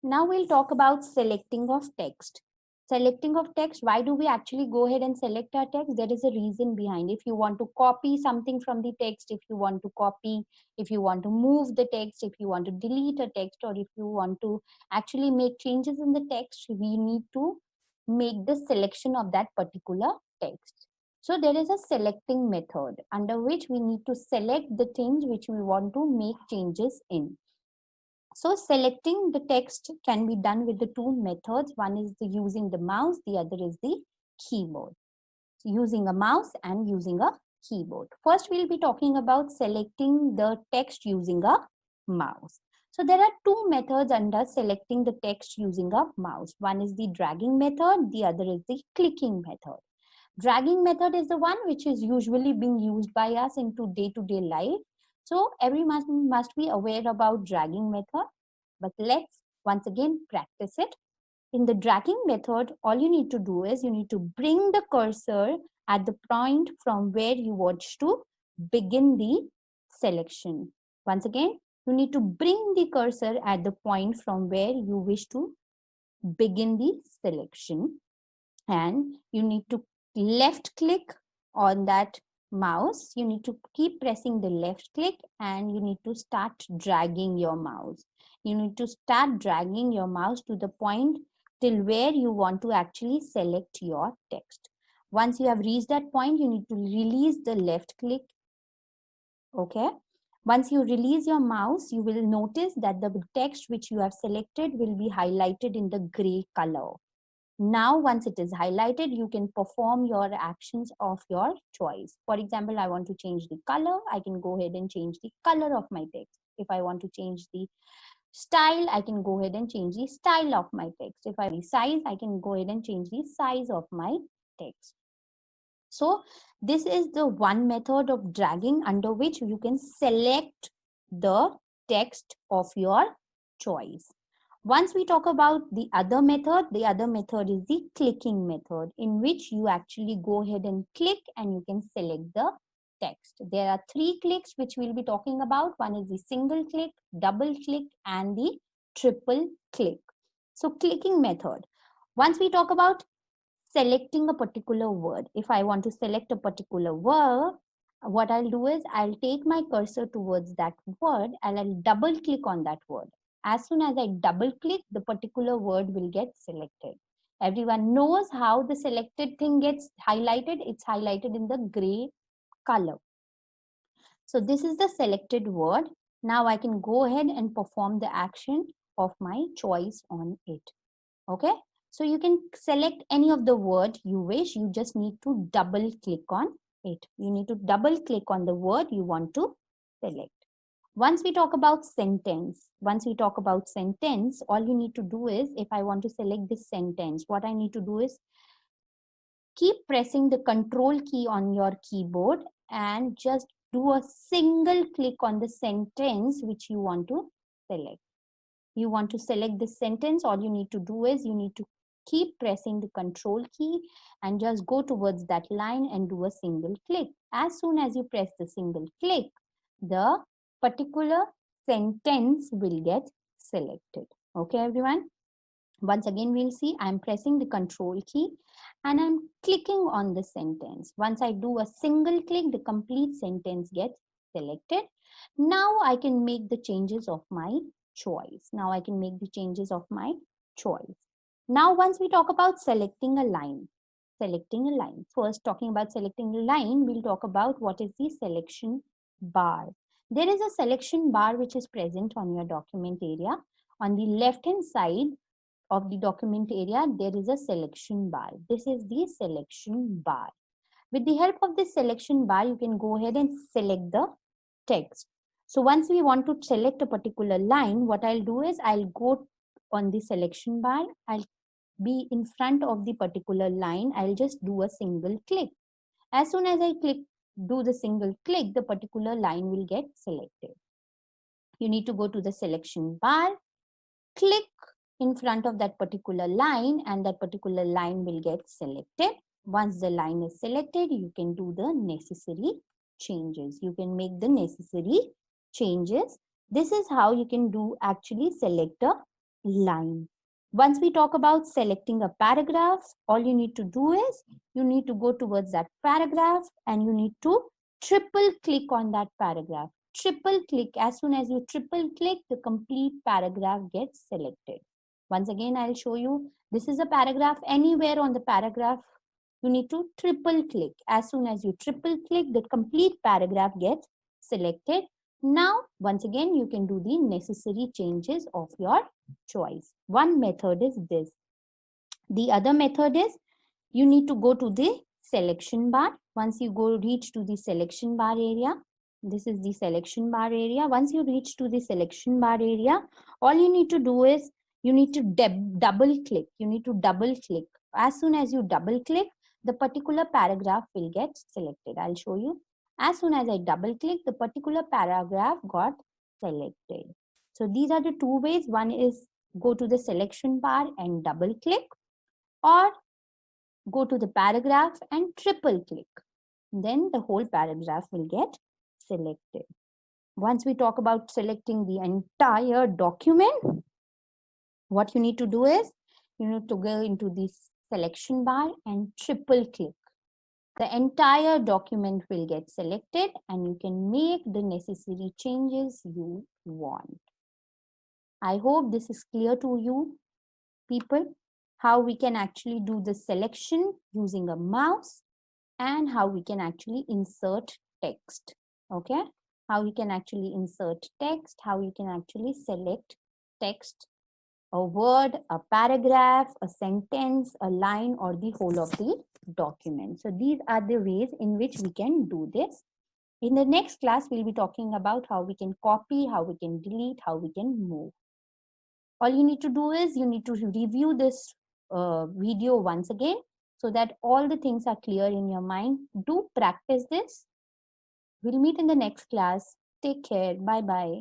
Now we'll talk about selecting of text. Selecting of text, why do we actually go ahead and select our text? There is a reason behind. If you want to copy something from the text, if you want to copy, if you want to move the text, if you want to delete a text, or if you want to actually make changes in the text, we need to make the selection of that particular text. So there is a selecting method under which we need to select the things which we want to make changes in. So selecting the text can be done with the two methods. One is the using the mouse, the other is the keyboard. So using a mouse and using a keyboard. First, we'll be talking about selecting the text using a mouse. So there are two methods under selecting the text using a mouse. One is the dragging method, the other is the clicking method. Dragging method is the one which is usually being used by us into day-to-day life. So everyone must be aware about dragging method. But let's once again practice it. In the dragging method, all you need to do is you need to bring the cursor at the point from where you want to begin the selection. Once again, you need to bring the cursor at the point from where you wish to begin the selection, and you need to left click on that mouse. You need to keep pressing the left click and you need to start dragging your mouse. You need to start dragging your mouse to the point till where you want to actually select your text. Once you have reached that point, you need to release the left click. Okay. Once you release your mouse, you will notice that the text which you have selected will be highlighted in the gray color. Now, once it is highlighted, you can perform your actions of your choice. For example, I want to change the color. I can go ahead and change the color of my text. If I want to change the style, I can go ahead and change the style of my text. If I want the size, I can go ahead and change the size of my text. So this is the one method of dragging under which you can select the text of your choice. Once we talk about the other method is the clicking method, in which you actually go ahead and click and you can select the text. There are three clicks which we'll be talking about. One is the single click, double click, and the triple click. So clicking method. Once we talk about selecting a particular word, if I want to select a particular word, what I'll do is I'll take my cursor towards that word and I'll double click on that word. As soon as I double click, the particular word will get selected. Everyone knows how the selected thing gets highlighted. It's highlighted in the gray color. So this is the selected word. Now I can go ahead and perform the action of my choice on it. Okay. So you can select any of the word you wish. You just need to double click on it. You need to double click on the word you want to select. Once we talk about sentence, all you need to do is, if I want to select this sentence, what I need to do is keep pressing the control key on your keyboard and just do a single click on the sentence which you want to select. You want to select this sentence, all you need to do is you need to keep pressing the control key and just go towards that line and do a single click. As soon as you press the single click, the particular sentence will get selected. Okay, everyone. Once again, we'll see I'm pressing the control key and I'm clicking on the sentence. Once I do a single click, the complete sentence gets selected. Now I can make the changes of my choice. Now once we talk about selecting a line, first talking about selecting a line, we'll talk about what is the selection bar. There is a selection bar which is present on your document area. On the left hand side of the document area, there is a selection bar. This is the selection bar. With the help of this selection bar, you can go ahead and select the text. So once we want to select a particular line, what I'll do is I'll go on the selection bar. I'll be in front of the particular line. I'll just do a single click. As soon as I do the single click, the particular line will get selected. You need to go to the selection bar, click in front of that particular line, and that particular line will get selected. Once the line is selected, you can do the necessary changes. You can make the necessary changes. This is how you can do actually select a line. Once we talk about selecting a paragraph, all you need to do is you need to go towards that paragraph and you need to triple click on that paragraph. Triple click. As soon as you triple click, the complete paragraph gets selected. Once again, I'll show you. This is a paragraph. Anywhere on the paragraph, you need to triple click. As soon as you triple click, the complete paragraph gets selected. Now, once again, you can do the necessary changes of your choice. One method is this. The other method is you need to go to the selection bar. Once you reach to the selection bar area, this is the selection bar area. Once you reach to the selection bar area, all you need to do is you need to double click. You need to double click. As soon as you double click, the particular paragraph will get selected. I'll show you. As soon as I double click, the particular paragraph got selected. So these are the two ways. One is go to the selection bar and double click, or go to the paragraph and triple click. Then the whole paragraph will get selected. Once we talk about selecting the entire document, what you need to do is you need to go into the selection bar and triple click. The entire document will get selected and you can make the necessary changes you want. I hope this is clear to you, people, how we can actually do the selection using a mouse and how we can actually insert text. Okay, how we can actually insert text, how you can actually select text, a word, a paragraph, a sentence, a line, or the whole of the document. So these are the ways in which we can do this. In the next class, we'll be talking about how we can copy, how we can delete, how we can move. All you need to do is you need to review this video once again so that all the things are clear in your mind. Do practice this. We'll meet in the next class. Take care. Bye-bye.